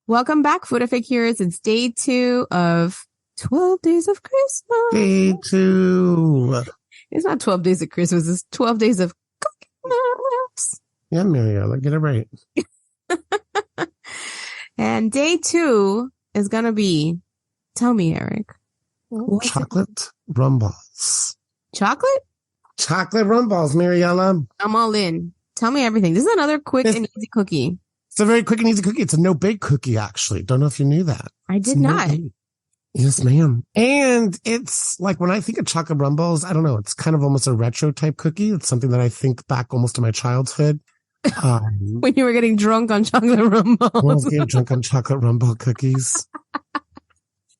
Welcome back, FoodFAQers. It's day 2 of 12 Days of Christmas. Day 2. It's not 12 Days of Christmas. It's 12 Days of CookieMas. Yeah, Mariela, get it right. And day 2 is going to be, tell me, Eric. Chocolate rum balls. Chocolate? Chocolate rum balls, Mariela. I'm all in. Tell me everything. This is another quick and easy cookie. It's a very quick and easy cookie. It's a no-bake cookie, actually. Don't know if you knew that. I did not. Yes, ma'am. And it's like when I think of chocolate rum balls, I don't know. It's kind of almost a retro type cookie. It's something that I think back almost to my childhood. When you were getting drunk on chocolate rum balls. When I was getting drunk on chocolate rum ball cookies.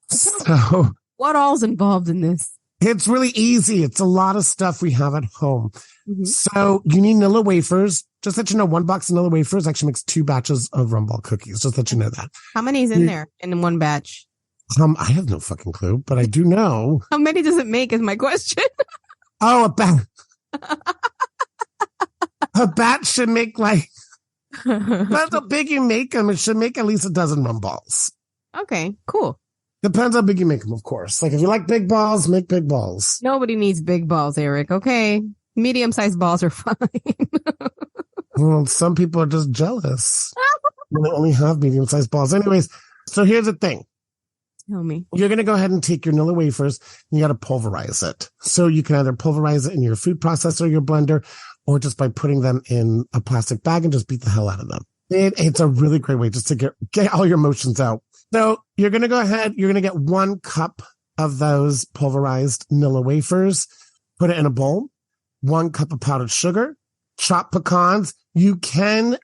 So, what all's involved in this? It's really easy. It's a lot of stuff we have at home. Mm-hmm. So you need Nilla wafers. Just let you know, 1 box of Nilla wafers actually makes 2 batches of rum ball cookies. Just let you know that. How many is in there in one batch? I have no fucking clue, but I do know. How many does it make is my question. Oh, a batch should make like, that's how big you make them. It should make at least a dozen rum balls. Okay, cool. Depends how big you make them, of course. Like if you like big balls, make big balls. Nobody needs big balls, Eric. Okay. Medium-sized balls are fine. Well, some people are just jealous when they only have medium-sized balls. Anyways, so here's the thing. Tell me. You're going to go ahead and take your Nilla wafers and you got to pulverize it. So you can either pulverize it in your food processor, your blender, or just by putting them in a plastic bag and just beat the hell out of them. It's a really great way just to get all your emotions out. So you're going to go ahead. You're going to get 1 cup of those pulverized Nilla wafers, put it in a bowl, 1 cup of powdered sugar, chopped pecans. You can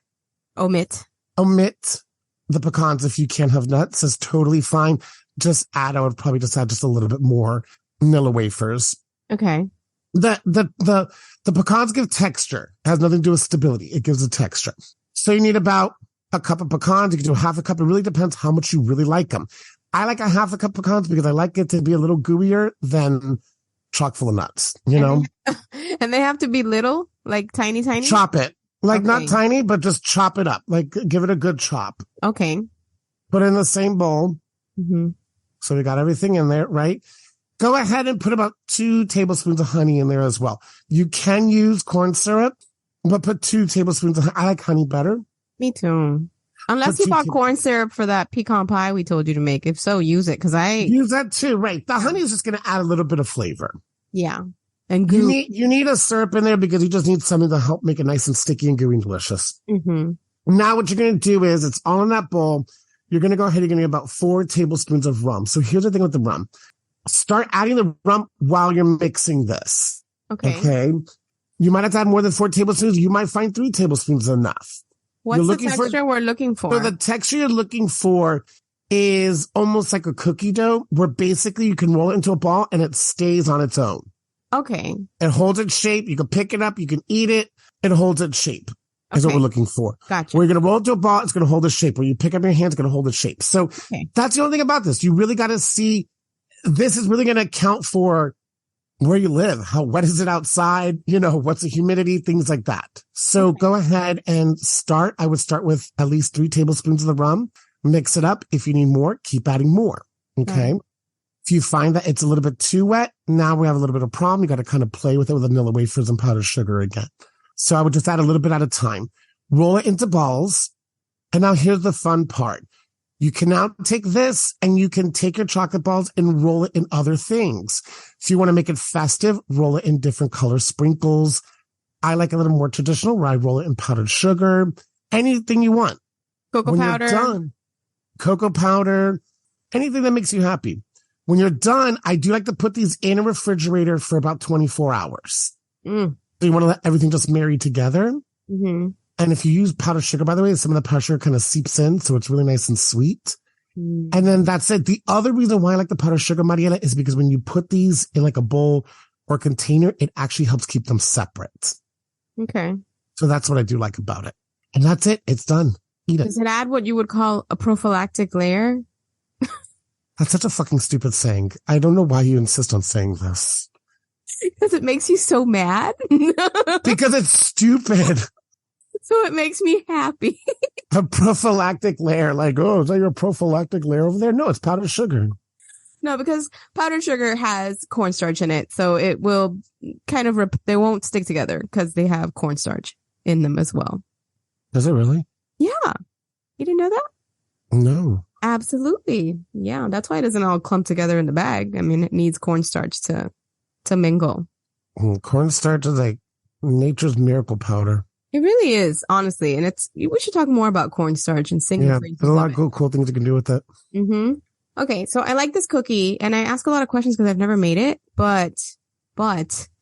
omit the pecans if you can't have nuts. It's totally fine. I would probably just add just a little bit more Nilla wafers. Okay. The pecans give texture. It has nothing to do with stability. It gives a texture. So you need about a cup of pecans. You can do half a cup. It really depends how much you really like them. I like a half a cup of pecans because I like it to be a little gooier than chock full of nuts, you know? And they have to be little, like tiny? Chop it. Like not tiny, but just chop it up. Like give it a good chop. Okay. Put it in the same bowl. Mm-hmm. So we got everything in there, right? Go ahead and put about 2 tablespoons of honey in there as well. You can use corn syrup, but put 2 tablespoons of honey. I like honey better. Me too. Unless you bought corn syrup for that pecan pie we told you to make. If so, use it because I use that too. Right. The honey is just going to add a little bit of flavor. Yeah. And you need a syrup in there because you just need something to help make it nice and sticky and gooey and delicious. Mm-hmm. Now what you're going to do is it's all in that bowl. You're going to go ahead. You're going to get about 4 tablespoons of rum. So here's the thing with the rum. Start adding the rum while you're mixing this. Okay. You might have to add more than 4 tablespoons. You might find 3 tablespoons enough. What's the texture we're looking for? So the texture you're looking for is almost like a cookie dough where basically you can roll it into a ball and it stays on its own. Okay. It holds its shape. You can pick it up. You can eat it. It holds its shape. Is what we're looking for. Gotcha. We're going to roll it to a ball. It's going to hold its shape. When you pick up your hand, it's going to hold its shape. So that's the only thing about this. You really got to see, this is really going to account for where you live. How wet is it outside? You know, what's the humidity? Things like that. So go ahead and start. I would start with at least 3 tablespoons of the rum. Mix it up. If you need more, keep adding more. Okay. If you find that it's a little bit too wet, now we have a little bit of a problem. You got to kind of play with it with vanilla wafers and powdered sugar again. So I would just add a little bit at a time. Roll it into balls. And now here's the fun part. You can now take this and you can take your chocolate balls and roll it in other things. If you want to make it festive, roll it in different color sprinkles. I like a little more traditional where I roll it in powdered sugar, anything you want. Cocoa powder. You're done, cocoa powder, anything that makes you happy. When you're done, I do like to put these in a refrigerator for about 24 hours. So you want to let everything just marry together. Mm-hmm. And if you use powdered sugar, by the way, some of the powdered sugar kind of seeps in. So it's really nice and sweet. And then that's it. The other reason why I like the powdered sugar, Mariela, is because when you put these in like a bowl or container, it actually helps keep them separate. Okay. So that's what I do like about it. And that's it. It's done. Eat it. Does it add what you would call a prophylactic layer? That's such a fucking stupid saying. I don't know why you insist on saying this. Because it makes you so mad. Because it's stupid. So it makes me happy. A prophylactic layer, like, oh, is that your prophylactic layer over there? No, it's powdered sugar. No, because powdered sugar has cornstarch in it. So it will kind of, they won't stick together because they have cornstarch in them as well. Does it really? Yeah. You didn't know that? No. Absolutely. Yeah. That's why it doesn't all clump together in the bag. I mean, it needs cornstarch to mingle. Cornstarch is like nature's miracle powder. It really is, honestly. And we should talk more about cornstarch and sing. Yeah, there's a lot of cool things you can do with it. Mm-hmm. Okay, so I like this cookie, and I ask a lot of questions because I've never made it, but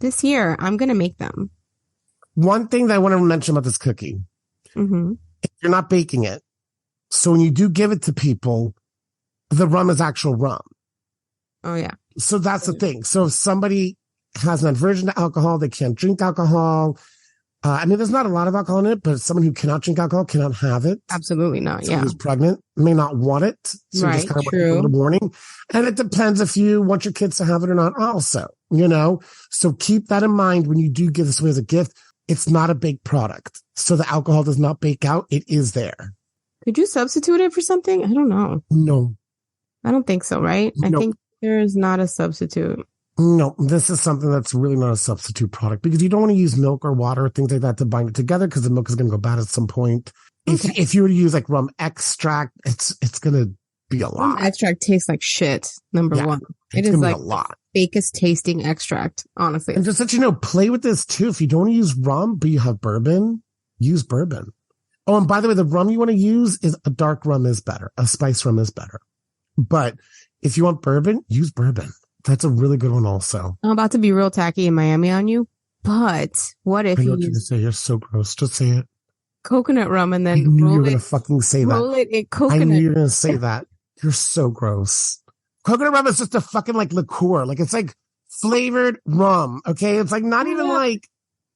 this year I'm going to make them. One thing that I want to mention about this cookie, if you're not baking it, so when you do give it to people, the rum is actual rum. Oh, yeah. So that's the thing. So if somebody has an aversion to alcohol, they can't drink alcohol. I mean, there's not a lot of alcohol in it, but someone who cannot drink alcohol cannot have it. Absolutely not. Someone who's pregnant may not want it. So right. You just kind of True. want a little warning. And it depends if you want your kids to have it or not also, So keep that in mind when you do give this away as a gift. It's not a baked product. So the alcohol does not bake out. It is there. Could you substitute it for something? I don't know. No. I don't think so, right? No. I think there's not a substitute. No, this is something that's really not a substitute product because you don't want to use milk or water or things like that to bind it together because the milk is going to go bad at some point. Okay. If you were to use like rum extract, it's going to be a lot. Rum extract tastes like shit. Number one, it is like a lot. Fakest tasting extract, honestly. And just let you know, play with this too. If you don't want to use rum, but you have bourbon, use bourbon. Oh, and by the way, the rum you want to use is a dark rum is better. A spice rum is better. But if you want bourbon, use bourbon. That's a really good one also. I'm about to be real tacky in Miami on you, but what if I know what you're going to say. You're so gross. Just say it. Coconut rum and then I knew you were going to fucking say that. Roll it in coconut. I knew you were going to say that. You're so gross. Coconut rum is just a fucking like liqueur. Like it's like flavored rum. Okay. It's like not even like.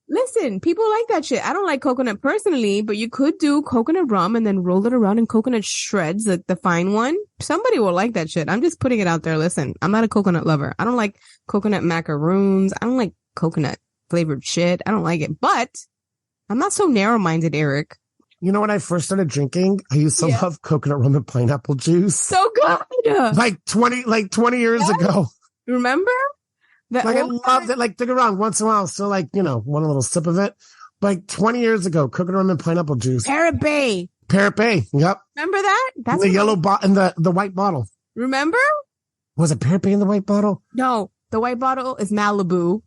Listen, people like that shit. I don't like coconut personally, but you could do coconut rum and then roll it around in coconut shreds, like the fine one. Somebody will like that shit. I'm just putting it out there. Listen, I'm not a coconut lover. I don't like coconut macaroons. I don't like coconut flavored shit. I don't like it, but I'm not so narrow-minded, Eric. You know, when I first started drinking, I used to love coconut rum and pineapple juice. So good. Like 20 years ago. Remember? I loved it. Like, don't get wrong, once in a while, still want a little sip of it. But like 20 years ago, coconut rum and pineapple juice. Parrot Bay. Yep. Remember that? That's the yellow bottle and the white bottle. Remember? Was it Parrot Bay in the white bottle? No, the white bottle is Malibu.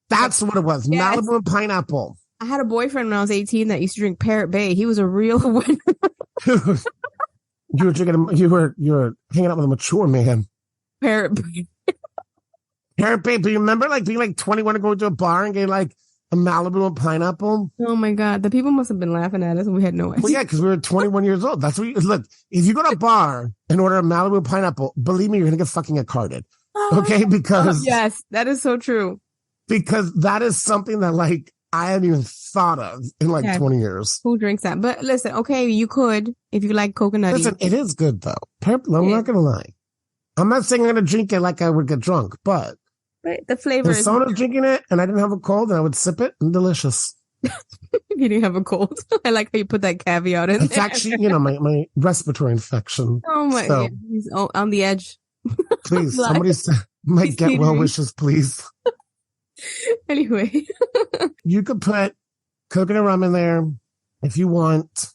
That's what it was. Yes. Malibu and pineapple. I had a boyfriend when I was 18 that used to drink Parrot Bay. He was a real winner. You were hanging out with a mature man. Parrot Bay. Parrot Bay, but you remember like being like 21 and going to a bar and getting like a Malibu and pineapple? Oh my God. The people must have been laughing at us and we had no idea. Well, yeah, because we were 21 years old. That's what look, if you go to a bar and order a Malibu and pineapple, believe me, you're going to get fucking carded. Okay? Because. Yes, that is so true. Because that is something that like I hadn't even thought of in like 20 years. Who drinks that? But listen, okay, you could if you like coconut. Listen, it is good though. I'm not going to lie. I'm not saying I'm going to drink it like I would get drunk, but. Right, the flavor. If someone was drinking it and I didn't have a cold, and I would sip it, and delicious. You didn't have a cold. I like how you put that caveat in. It's actually, my respiratory infection. Oh my God. He's on the edge. Please, somebody might get well wishes, please. Anyway. You could put coconut rum in there if you want.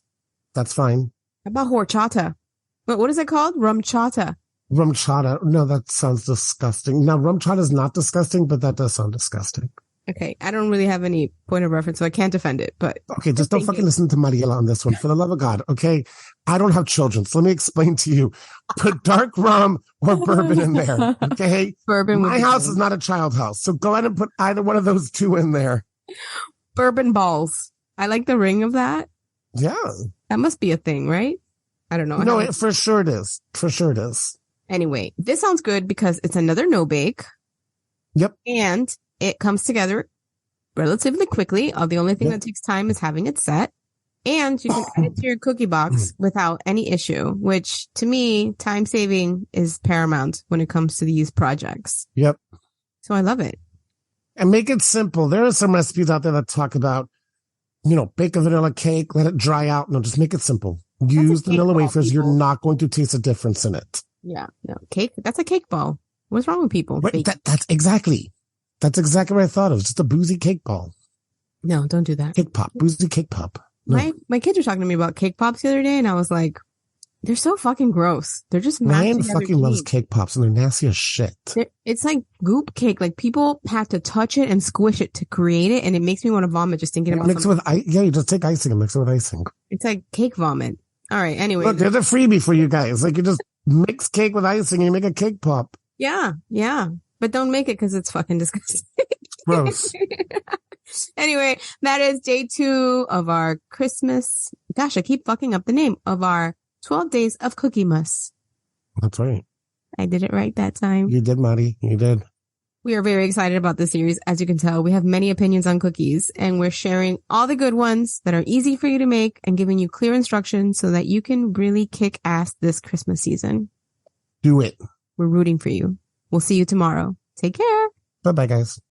That's fine. How about horchata? What is it called? Rum chata. Rum chata. No, that sounds disgusting. Now, rum chata is not disgusting, but that does sound disgusting. Okay. I don't really have any point of reference, so I can't defend it, but. Okay. Just don't fucking listen to Mariela on this one. For the love of God. Okay. I don't have children. So let me explain to you. Put dark rum or bourbon in there. Okay. Bourbon. My house is not a child house. So go ahead and put either one of those two in there. Bourbon balls. I like the ring of that. Yeah. That must be a thing, right? I don't know. No, for sure it is. For sure it is. Anyway, this sounds good because it's another no bake. Yep. And it comes together relatively quickly. The only thing that takes time is having it set. And you can add it to your cookie box without any issue, which to me, time saving is paramount when it comes to these projects. Yep. So I love it. And make it simple. There are some recipes out there that talk about bake a vanilla cake, let it dry out. No, just make it simple. Use the vanilla wafers. You're not going to taste a difference in it. Yeah, no, cake. That's a cake ball. What's wrong with people? Right, that's exactly what I thought. It was just a boozy cake ball. No, don't do that. Cake pop, boozy cake pop. No. My kids were talking to me about cake pops the other day, and I was like, they're so fucking gross. They're just Ryan fucking loves cake pops, and they're nasty as shit. It's like goop cake. Like, people have to touch it and squish it to create it, and it makes me want to vomit just thinking about it. Mix it with you just take icing and mix it with icing. It's like cake vomit. All right, anyway. Look, there's a freebie for you guys. Like, you just mix cake with icing and you make a cake pop. Yeah. But don't make it because it's fucking disgusting. Gross. Anyway, that is day 2 of our Christmas. Gosh, I keep fucking up the name of our 12 days of CookieMas. That's right. I did it right that time. You did, Marty. You did. We are very excited about this series. As you can tell, we have many opinions on cookies, and we're sharing all the good ones that are easy for you to make and giving you clear instructions so that you can really kick ass this Christmas season. Do it. We're rooting for you. We'll see you tomorrow. Take care. Bye-bye, guys.